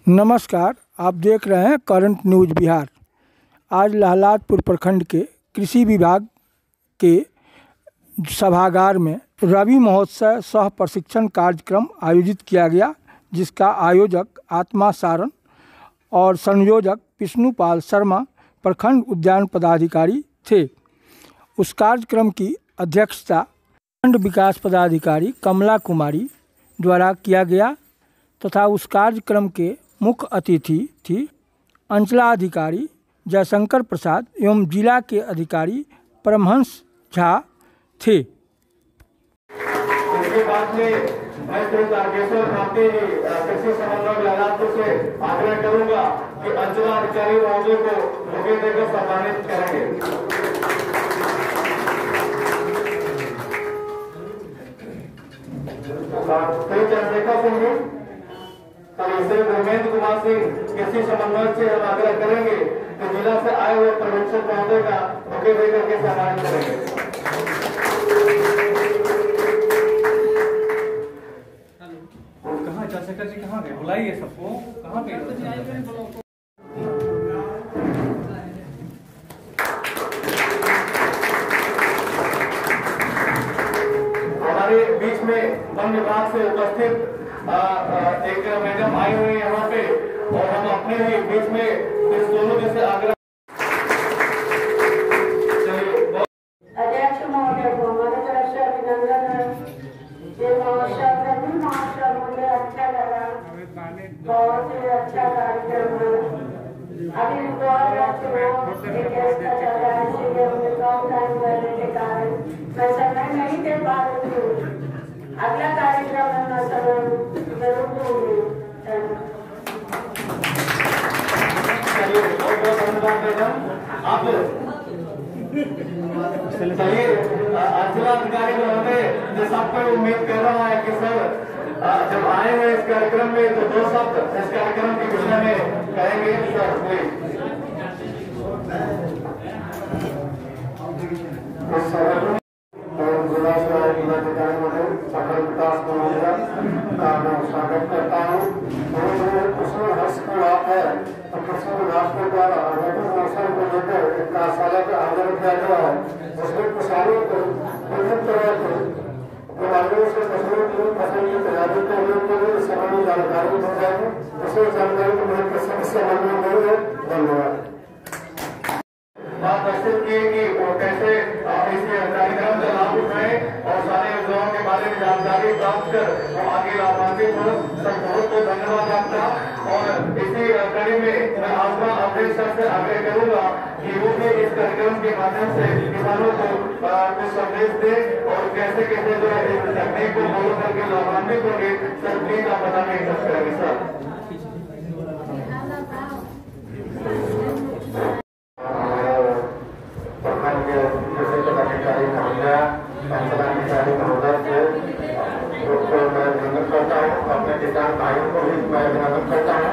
नमस्कार, आप देख रहे हैं करंट न्यूज़ बिहार। आज लालादपुर प्रखंड के कृषि विभाग के सभागार में रबी महोत्सव सह प्रशिक्षण कार्यक्रम आयोजित किया गया, जिसका आयोजक आत्मा सारण और संयोजक विष्णुपाल शर्मा प्रखंड उद्यान पदाधिकारी थे। उस कार्यक्रम की अध्यक्षता प्रखंड विकास पदाधिकारी कमला कुमारी द्वारा किया गया तथा उस कार्यक्रम के मुख्य अतिथि थी अंचलाधिकारी जयशंकर प्रसाद एवं जिला के अधिकारी परमहंस झा थे। इसके बाद में मैं श्री तारकेश्वर खाते कृषि समन्वय लालादपुर से आग्रह करूंगा कि अंचलाधिकारी महोदय को बुके देकर सम्मानित करेंगे। श्री चंद्रशेखर सिंह जी, श्री धर्मेंद्र कुमार सिंह कृषि समन्वय से हम आग्रह करेंगे कि जिला से आए हुए पर्यवेक्षक महोदय का बुके देकर के सम्मानित करेंगे। कहाँ चंद्रशेखर जी कहाँ गए? बुलाइए सबको। कहाँ गए? हमारे बीच में वन विभाग से उपस्थित एक मैडम आई हुई है यहाँ पे, और हम अपने ही बीच में इस दोनों में से आग्रह अध्यक्ष महोदय को हमारी तरफ से अभिनंदन है। ये महोत्सव मुझे अच्छा लगा, बहुत ही अच्छा कार्यक्रम है। अभी चल रहा है, इसलिए मुझे कम टाइम रहने के कारण मैं समय नहीं दे पा रही हूँ। अगला कार्यक्रम में मैं समय जरूर दूंगी। अब चलिए अंचलाधिकारी महोदय जो सबको उम्मीद कर रहा है कि सर जब आए हैं इस कार्यक्रम में तो 2 शब्द इस कार्यक्रम के विषय में कहेंगे। Sir please. जिलाधिकारी महोदय सकल विकास महोदय का मैं स्वागत करता हूँ। उसमें हर्ष की बात है तो कृषि विभाग के द्वारा रबी मौसम को लेकर एक कार्यशाला का आयोजन किया गया है, जिसमें किसानों को विभिन्न तरह के बीमारियों से बचने के लिए फसल की तैयारी करने के लिए इस संबंधी जानकारी दी जाएगी। इसे जानकारी को लेकर समस्या बनने नहीं है। धन्यवाद। बात प्रस्तुत की कि वो कैसे इस कार्यक्रम का लाभ उठाएं और सारे योजनाओं के बारे में जानकारी प्राप्त कर वो आगे लाभान्वित हो। सब बहुत बहुत धन्यवाद आपका। और इसी कड़ी में मैं आपका अध्यक्ष से आग्रह करूंगा कि वो भी इस कार्यक्रम के माध्यम से किसानों को कुछ संदेश दे और कैसे कैसे जो है इस तकनीक को फॉलो करके लाभान्वित होंगे। सर प्लीज आप बताने की कोशिश करेंगे। सर अंचलाधिकारी महोदय से उसको मैं अभिनंदन करता हूँ, अपने किसान भाइयों को भी मैं अभिनंदन करता हूँ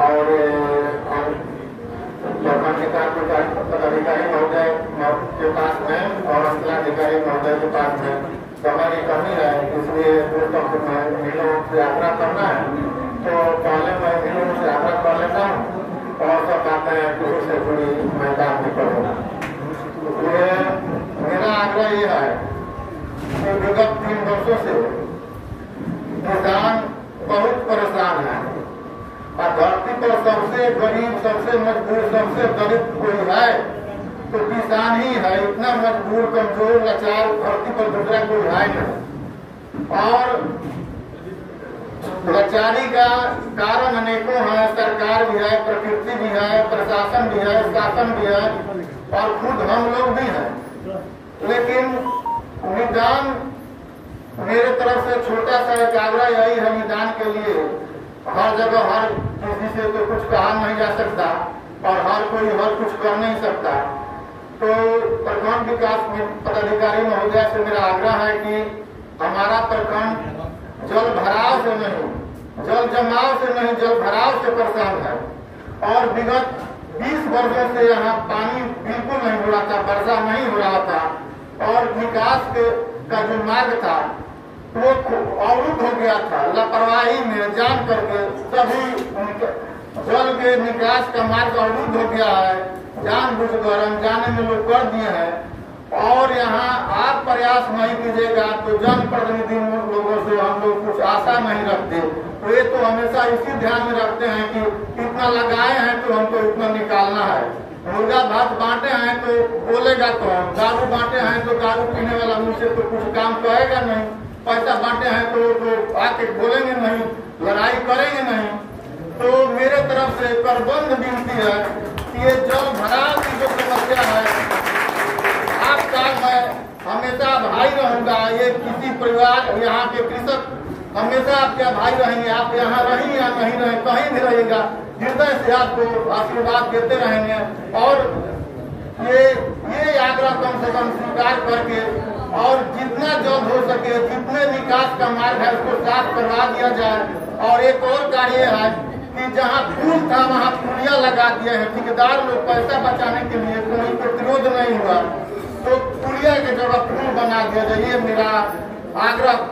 और प्रखंड विकास पदाधिकारी महोदय के पास में और अंचलाधिकारी महोदय के पास में समय की कमी है, इसलिए मैं मिलों से आग्रह करना है। तो पहले मैं मिलों से आग्रह कर लेता हूँ और सब बातें कृषि से जुड़ी मैं बात भी करूँगा। मेरा आग्रह ये है कि विगत 3 वर्षों से किसान बहुत परेशान है और धरती पर सबसे गरीब, सबसे मजबूर, सबसे दलित कोई है तो किसान ही है। इतना मजबूर, कमजोर, लाचार धरती पर दूसरा कोई है नहीं। और लाचारी का कारण अनेकों है, सरकार भी है, प्रकृति भी है, प्रशासन भी है, शासन भी है और खुद हम लोग भी हैं। लेकिन निदान मेरे तरफ से छोटा सा एक आग्रह यही है, निदान के लिए हर जगह हर किसी से तो कुछ कहा नहीं जा सकता और हर कोई हर कुछ कर नहीं सकता। तो प्रखंड विकास पदाधिकारी महोदय से मेरा आग्रह है कि हमारा प्रखंड जल भराव से नहीं, जल जमाव से नहीं, जल भराव से परेशान है और विगत 20 वर्षों से यहाँ पानी बिल्कुल नहीं हो रहा था, वर्षा नहीं हो रहा था और विकास का जो मार्ग था वो अवरुद्ध हो गया था। लापरवाही में जान करके सभी निकास का मार्ग अवरुद्ध हो गया है, जानबूझकर अनजाने में लोग कर दिए हैं। और यहाँ आप प्रयास नहीं कीजिएगा तो जनप्रतिनिधि लोगों से हम लोग कुछ आशा नहीं रखते। तो ये तो हमेशा इसी ध्यान में रखते हैं कि इतना लगाए हैं तो हमको इतना निकालना है। मुर्गा भात बांटे हैं तो बोलेगा कौन, दारू बांटे हैं तो दारू पीने वाला मुझसे तो कुछ काम कहेगा नहीं, पैसा बांटे हैं तो आके बोलेंगे नहीं, लड़ाई करेंगे नहीं। तो मेरे तरफ से करबंद विनती है कि ये जल भराव की जो समस्या है, आपका मैं हमेशा भाई रहूंगा। ये किसी परिवार, यहाँ के कृषक हमेशा आपके भाई रहेंगे। आप यहाँ रही या नहीं रहे, कहीं भी रहेगा, हृदय से आपको आशीर्वाद देते रहेंगे। और ये आग्रह कम से कम स्वीकार करके और जितना जल्द हो सके जितने निकास का मार्ग है उसको साफ करवा दिया जाए। और एक और कार्य है कि जहाँ पुल था वहाँ पुलिया लगा दिया है। ठेकेदार लोग पैसा बचाने के लिए कोई प्रतिरोध नहीं हुआ, तो पुलिया की जगह पुल बना दिया जाए। ये मेरा आग्रह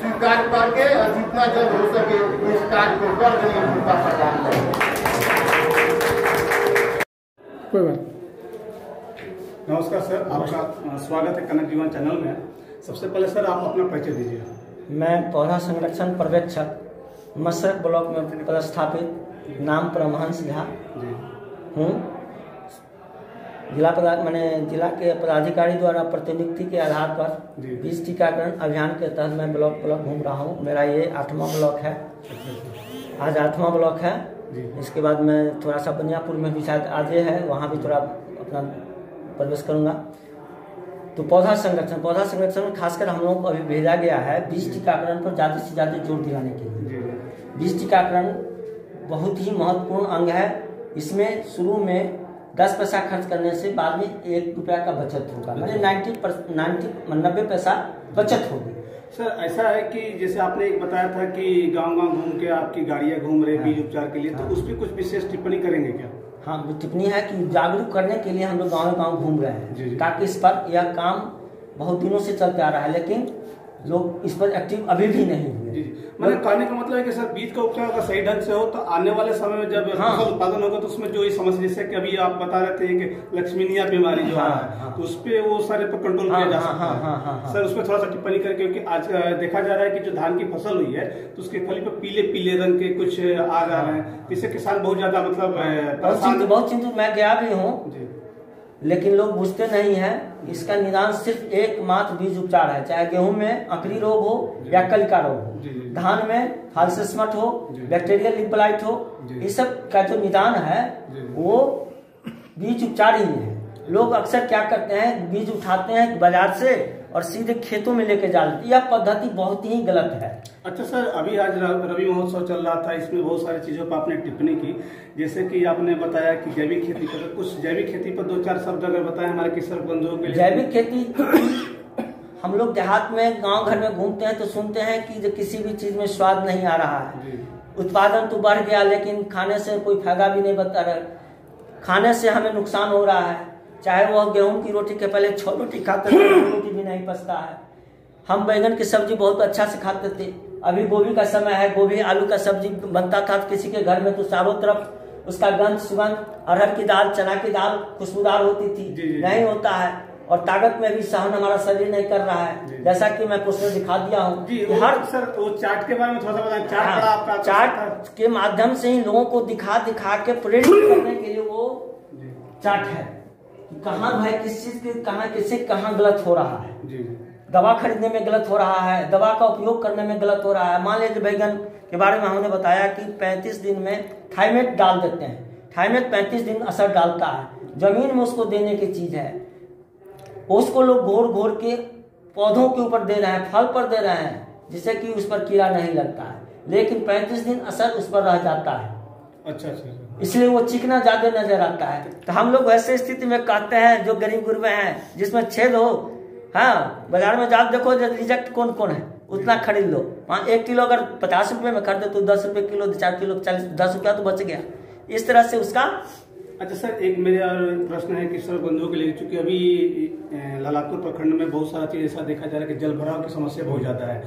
स्वीकार करके और जितना जल्द हो सके इस कार्य को कर देंगे। उनका प्रदान कोई बात। नमस्कार सर, आपका स्वागत है कनक जीवन चैनल में। सबसे पहले सर आप अपना परिचय दीजिए। मैं पौधा संरक्षण पर्यवेक्षक मशरक ब्लॉक में पदस्थापित नाम परमहंस झा हूँ। जिला के पदाधिकारी द्वारा प्रतिनियुक्ति के आधार पर बीज टीकाकरण अभियान के तहत मैं ब्लॉक घूम रहा हूँ। मेरा ये 8वां ब्लॉक है, आज 8वां ब्लॉक है। इसके बाद मैं थोड़ा सा बनियापुर में भी शायद आज है, वहाँ भी थोड़ा अपना प्रवेश करूँगा। तो पौधा संरक्षण में खासकर हम लोगों को अभी भेजा गया है बीज टीकाकरण पर ज़्यादा से ज़्यादा जोर दिलाने के लिए। बीज टीकाकरण बहुत ही महत्वपूर्ण अंग है। इसमें शुरू में 10 पैसा खर्च करने से बाद में 1 रुपया का बचत होगा, मतलब 90 पैसा बचत होगी। सर ऐसा है कि जैसे आपने एक बताया था कि गांव-गांव घूम के आपकी गाड़ियां घूम रही बीज उपचार के लिए, तो उस पर कुछ विशेष टिप्पणी करेंगे क्या? हाँ, टिप्पणी है कि जागरूक करने के लिए हम लोग गाँव घूम रहे हैं, ताकि इस पर यह काम बहुत दिनों से चलते आ रहा है, लेकिन लोग इस पर एक्टिव अभी भी नहीं हुए। मतलब कहने का मतलब है कि सर बीज का उपचार अगर सही ढंग से हो तो आने वाले समय में जब फसल उत्पादन होगा तो उसमें जो ये समस्या, जैसे कि अभी आप बता रहे थे कि लक्ष्मीनिया बीमारी जो है, तो उस पे वो सारे पर कंट्रोल किया जा सकता है। सर उसमें थोड़ा सा टिप्पणी करके, क्योंकि आज देखा जा रहा है कि जो धान की फसल हुई है तो उसके फली पर पीले रंग के कुछ आ जा रहे हैं, जिससे किसान बहुत ज्यादा मतलब बहुत चिंतित। मैं गया भी हूँ, लेकिन लोग बुझते नहीं है। इसका निदान सिर्फ एकमात्र बीज उपचार है, चाहे गेहूं में अकरी रोग हो या कलिका रोग हो, धान में फाल्सेस्मट हो, बैक्टीरियल लीफ ब्लाइट हो, इस सब का जो निदान है वो बीज उपचार ही है। लोग अक्सर क्या करते हैं, बीज उठाते हैं बाजार से और सीधे खेतों में लेके जा लेते हैं। यह पद्धति बहुत ही गलत है। अच्छा सर, अभी आज रवि महोत्सव चल रहा था, इसमें बहुत सारी चीजों पर आपने टिप्पणी की, जैसे कि आपने बताया कि जैविक खेती पर, कुछ जैविक खेती पर 2-4 शब्द अगर बताएं हमारे किसान बंधुओं के लिए। जैविक खेती हम लोग देहात में गांव घर में घूमते हैं तो सुनते हैं कि किसी भी चीज में स्वाद नहीं आ रहा है, उत्पादन तो बढ़ गया लेकिन खाने से कोई फायदा भी नहीं बता रहा, खाने से हमें नुकसान हो रहा है। चाहे वह गेहूं की रोटी के पहले 6 रोटी खाते थे, रोटी भी नहीं पचता है। हम बैंगन की सब्जी बहुत अच्छा से खाते थे, अभी गोभी का समय है, गोभी आलू का सब्जी बनता था किसी के घर में तो चारों तरफ उसका गंध सुगंध, अरहर की दाल चना की दाल खुशबूदार होती थी। नहीं होता है, और ताकत में भी सहन हमारा शरीर नहीं कर रहा है, जैसा कि मैं कुछ दिखा दिया हूँ। हर सर वो चार्ट के बारे में थोड़ा सा बताएं। चार्ट के माध्यम से ही लोगों को दिखा के प्रेरित करने के लिए वो चार्ट है, कहाँ भाई किस चीज के कहाँ गलत हो रहा है। दवा खरीदने में गलत हो रहा है, दवा का उपयोग करने में गलत हो रहा है। मान लीजिए बैगन के बारे में हमने बताया कि 35 दिन में थाइमेट डाल देते हैं, थाइमेट 35 दिन असर डालता है, जमीन में उसको देने की चीज है, उसको लोग घोर के पौधों के ऊपर दे रहे हैं, फल पर दे रहे हैं, जिससे कि उस पर कीड़ा नहीं लगता है, लेकिन 35 दिन असर उस पर रह जाता है। अच्छा, इसलिए वो चिकना ज्यादा नजर आता है। तो हम लोग वैसे स्थिति में कहते हैं जो गरीब गुरबे हैं जिसमें छेद हो, हाँ बाजार में जाकर देखो रिजेक्ट कौन कौन है, उतना खरीद लो। 1 किलो अगर 50 रुपए में खरीदे तो 10 रुपए किलो, 4 किलो 10 रुपया तो बच गया। इस तरह से उसका। अच्छा सर, एक मेरा प्रश्न है कि सर बंधुओं के लिए, चूंकि अभी ललाटपुर प्रखंड में बहुत सारा चीज ऐसा देखा जा रहा है कि जल भराव की समस्या बहुत ज्यादा है,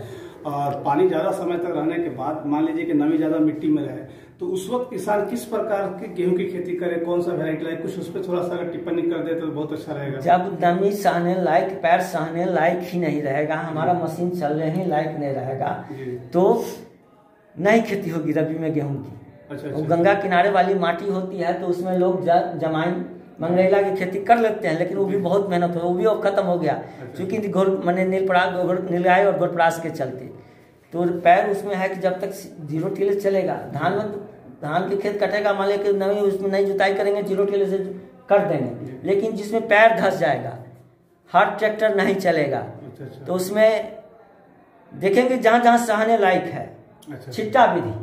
और पानी ज़्यादा समय तक रहने के बाद मान लीजिए कि नमी ज़्यादा मिट्टी में रहे, तो उस वक्त किसान किस प्रकार के गेहूं की खेती करे, कौन सा वेराइटी लाए, कुछ उस पर थोड़ा सा अगर टिप्पणी कर दे तो बहुत अच्छा रहेगा। जब नमी सहने लायक, पैर सहने लायक ही नहीं रहेगा, हमारा मशीन चलने ही लायक नहीं रहेगा, तो नहीं खेती होगी रबी में गेहूं की। अच्छा। गंगा किनारे वाली माटी होती है तो उसमें लोग जमाइन मंगरेला की खेती कर लेते हैं, लेकिन वो भी बहुत मेहनत हो, वो भी अब खत्म हो गया क्योंकि मैंने नीलगाय और घोरपरास के चलते। तो पैर उसमें है कि जब तक 0 टिले चलेगा, धान के खेत कटेगा, मान लेकर नवी उसमें नहीं जुताई करेंगे, 0 टिले से कर देंगे, लेकिन जिसमें पैर धस जाएगा, हर ट्रैक्टर नहीं चलेगा, तो उसमें देखेंगे जहाँ जहाँ सहने लायक है छिट्टा विधि,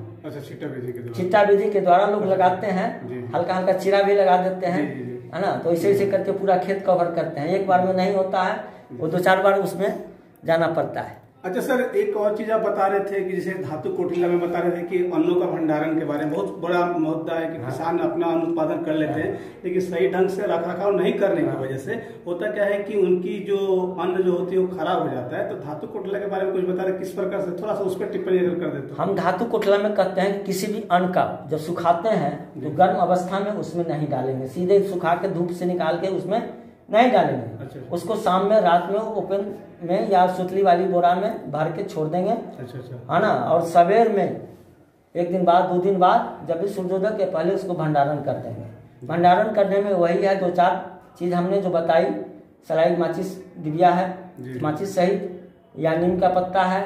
छिट्टा विधि के द्वारा लोग लगाते हैं, हल्का हल्का चिरा भी लगा देते हैं, है ना। तो ऐसे ऐसे करके पूरा खेत कवर करते हैं, एक बार में नहीं होता है, वो 2-4 बार उसमें जाना पड़ता है। अच्छा सर, एक और चीज आप बता रहे थे कि जैसे धातु कोटिला में बता रहे थे कि अन्नों का भंडारण के बारे में बहुत बड़ा मुद्दा है कि किसान अपना अन्न उत्पादन कर लेते हैं, लेकिन सही ढंग से रख रखाव नहीं करने की वजह से होता क्या है कि उनकी जो अन्न जो होती है वो खराब हो जाता है। तो धातु कोटिला के बारे में कुछ बता रहे, किस प्रकार से, थोड़ा सा उस पर टिप्पणी अगर कर देते। हम धातु कोटिला में कहते हैं कि किसी भी अन्न का जब सुखाते हैं तो गर्म अवस्था में उसमें नहीं डालेंगे, सीधे सुखा के धूप से निकाल के उसमें नहीं डालेंगे। अच्छा। उसको शाम में रात में ओपन में या सुतली वाली बोरा में भर के छोड़ देंगे। अच्छा। है ना। और सवेर में 1 दिन बाद 2 दिन बाद जब भी सूर्योदय के पहले उसको भंडारण कर देंगे। भंडारण करने में वही है 2-4 चीज हमने जो बताई, सलाई माचिस डिबिया है, माचिस सहित, या नीम का पत्ता है,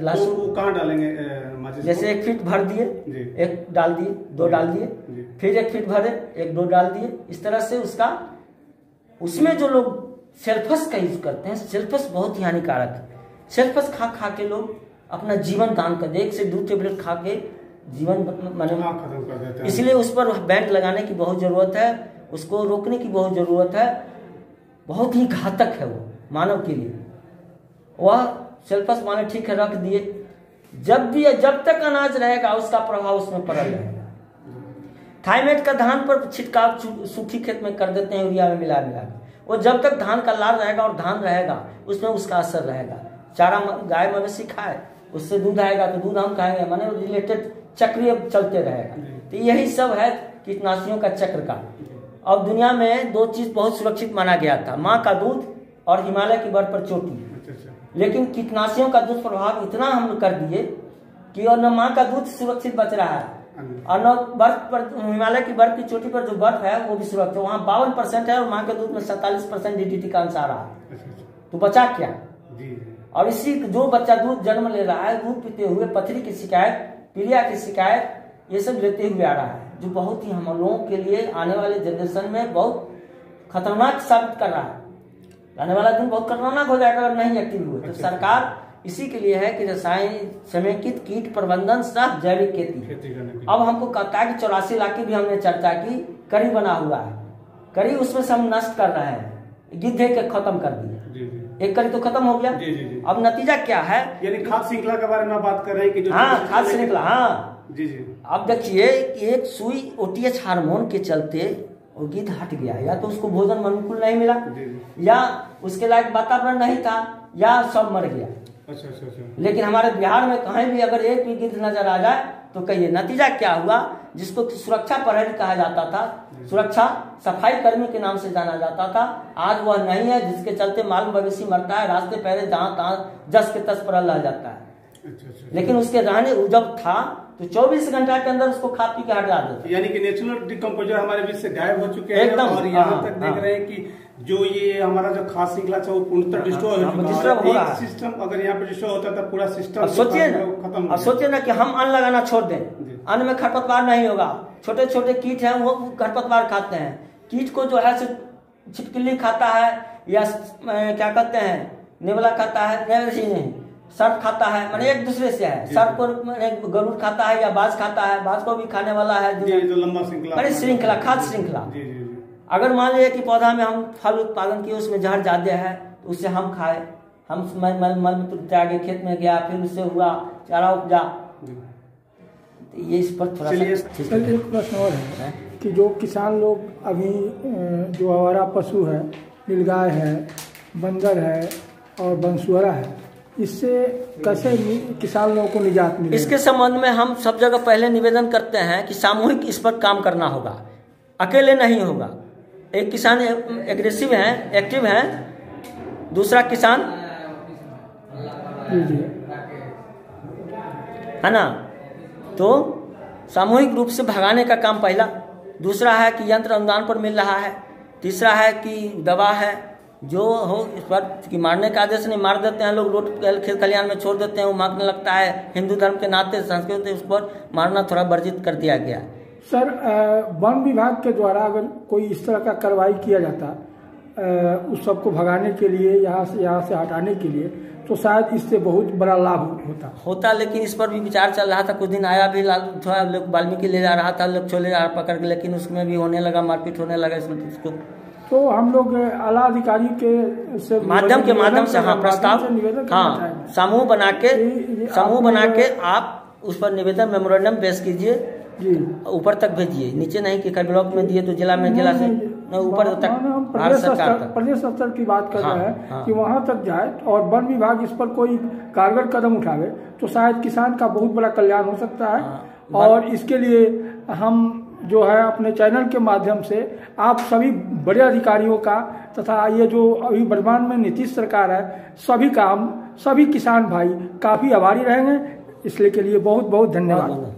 लहसुन। वो कहाँ डालेंगे माचिस? जैसे 1 फीट भर दिए, 1 डाल दिए, 2 डाल दिए, फिर 1 फीट भरे, 1-2 डाल दिए, इस तरह से उसका। उसमें जो लोग सेल्फस का यूज करते हैं, सेल्फस बहुत ही हानिकारक है। सेल्फस खा खा के लोग अपना जीवन दान कर दे, 1 से 2 टेबलेट खा के जीवन खत्म कर देते हैं। इसलिए उस पर बैंड लगाने की बहुत जरूरत है, उसको रोकने की बहुत जरूरत है। बहुत ही घातक है वो मानव के लिए। वह सेल्फस माने ठीक है रख दिए, जब तक अनाज रहेगा उसका प्रभाव उसमें पड़ रहेगा। थाइमेट का धान पर छिड़काव सूखी खेत में कर देते हैं यूरिया में मिला के, वो जब तक धान का लार रहेगा और धान रहेगा उसमें उसका असर रहेगा। चारा गाय मवेशी खाए, उससे दूध आएगा तो दूध हम खाएंगे, माने रिलेटेड चक्रीय चलते रहेगा। तो यही सब है कीटनाशियों का चक्र का। अब दुनिया में 2 चीज बहुत सुरक्षित माना गया था, माँ का दूध और हिमालय की बर्फ पर चोटी। लेकिन कीटनाशियों का दुष्प्रभाव इतना हम कर दिए कि और न माँ का दूध सुरक्षित बच रहा है और न बर्फ पर, हिमालय की बर्फ की चोटी पर जो बर्फ है वो भी सुरक्षित, वहाँ 52% है और माँ के दूध में 47% DDT का अंश आ रहा है। तो बचा क्या? और इसी जो बच्चा दूध जन्म ले रहा है, दूध पीते हुए पथरी की शिकायत, पीलिया की शिकायत, ये सब लेते हुए आ रहा है, जो बहुत ही हम लोगों के लिए आने वाले जनरेशन में बहुत खतरनाक साबित कर रहा है। आने वाला दिन बहुत खतरनाक हो जाएगा अगर नहीं एक्टिव हुए। तो सरकार इसी के लिए है कि रसायन समेकित कीट प्रबंधन सह जैविक खेती। अब हमको कहता है कि 84 इलाके भी हमने चर्चा की, करी बना हुआ है, करी उसमें से हम नष्ट कर रहे हैं, गिद्धे के खत्म कर दिए, एक करी तो खत्म हो गया। अब नतीजा क्या है? यानी खाद्य श्रृंखला के बारे में बात कर रहे हैं कि हाँ, खाद्य श्रृंखला। हाँ जी। अब देखिए, एक सुई OTH हार्मोन के चलते वो गिद्ध हट गया, या तो उसको भोजन अनुकूल नहीं मिला, या उसके लायक वातावरण नहीं था, या सब मर गया। अच्छा। लेकिन हमारे बिहार में कहीं भी अगर एक भी गिद्ध नजर आ जाए तो कहिए नतीजा क्या हुआ? जिसको सुरक्षा प्रहरी कहा जाता था, सुरक्षा सफाई कर्मी के नाम से जाना जाता था, आज वह नहीं है, जिसके चलते माल मवेशी मरता है, रास्ते पहले जहाँ तहाँ जस के तस पर रह जाता है। लेकिन उसके रहने जब था तो 24 घंटा के अंदर उसको खा पी के हटा देते। यानी कि नेचुरल डिकम्पोजर हमारे बीच से गायब हो चुके हैं और यहाँ तक देख रहे हैं कि जो ये हमारा जो खाद्य श्रृंखला है वो पूर्णतः डिस्ट्रॉय हो रहा है। सिस्टम अगर यहाँ पे डिस्ट्रॉय होता है पूरा सिस्टम सोचिए ना कि हम अन्न लगाना छोड़ दें, अन्न में खरपतवार नहीं होगा, छोटे छोटे कीट हैं वो खरपतवार खाते हैं, कीट को जो है छिपकली खाता है, या क्या कहते हैं नेवला खाता है, नहीं सर्प खाता है, माने एक दूसरे से है। सर्प को गरुड़ खाता है या बाज खाता है, बाज को भी खाने वाला है, जो लंबा श्रृंखला, खाद्य श्रृंखला। अगर मान लीजिए कि पौधा में हम फल उत्पादन किए, उसमें जहर ज्यादा है तो उससे हम खाए, हम मल त्यागे खेत में गया, फिर उससे हुआ चारा उपजा। ये इस पर थोड़ा सा एक प्रश्न और है कि जो किसान लोग अभी जो आवारा पशु है, नीलगाय है, बंदर है और बंसुअरा है, इससे कैसे किसान लोगों को निजात मिले? इसके संबंध में हम सब जगह पहले निवेदन करते हैं कि सामूहिक इस पर काम करना होगा, अकेले नहीं होगा। एक किसान एग्रेसिव है, एक्टिव है, दूसरा किसान जी है ना, तो सामूहिक रूप से भगाने का काम पहला। दूसरा है कि यंत्र अनुदान पर मिल रहा है। तीसरा है कि दवा है जो हो इस पर कि मारने का आदेश नहीं, मार देते हैं लोग, रोड खेत खलिहान में छोड़ देते हैं, वो मारने लगता है। हिंदू धर्म के नाते संस्कृति उस पर मारना थोड़ा वर्जित कर दिया गया है। सर, वन विभाग के द्वारा अगर कोई इस तरह का कार्रवाई किया जाता उस सबको भगाने के लिए, यहाँ से हटाने के लिए, तो शायद इससे बहुत बड़ा लाभ होता। लेकिन इस पर भी विचार चल रहा था। कुछ दिन आया भी थोड़ा लोग वाल्मीकि ले जा रहा था, लोग छोले जा रहा पकड़ के, लेकिन उसमें भी होने लगा, मारपीट होने लगा इसको। तो हम लोग आला अधिकारी के से माध्यम से हाँ प्रस्ताव, हाँ समूह बना के आप उस पर निवेदन मेमोरेंडम पेश कीजिए जी, ऊपर तक भेजिए, नीचे नहीं कि ब्लॉक में दिए तो जिला में, जिला से ऊपर तक, भारत सरकार तक, प्रदेश स्तर की बात कर रहे हैं कि वहां तक जाए और वन विभाग इस पर कोई कारगर कदम उठावे तो शायद किसान का बहुत बड़ा कल्याण हो सकता है। और इसके लिए हम जो है अपने चैनल के माध्यम से आप सभी बड़े अधिकारियों का तथा ये जो अभी वर्तमान में नीतीश सरकार है, सभी किसान भाई काफी आभारी रहेंगे। इसलिए के लिए बहुत बहुत धन्यवाद।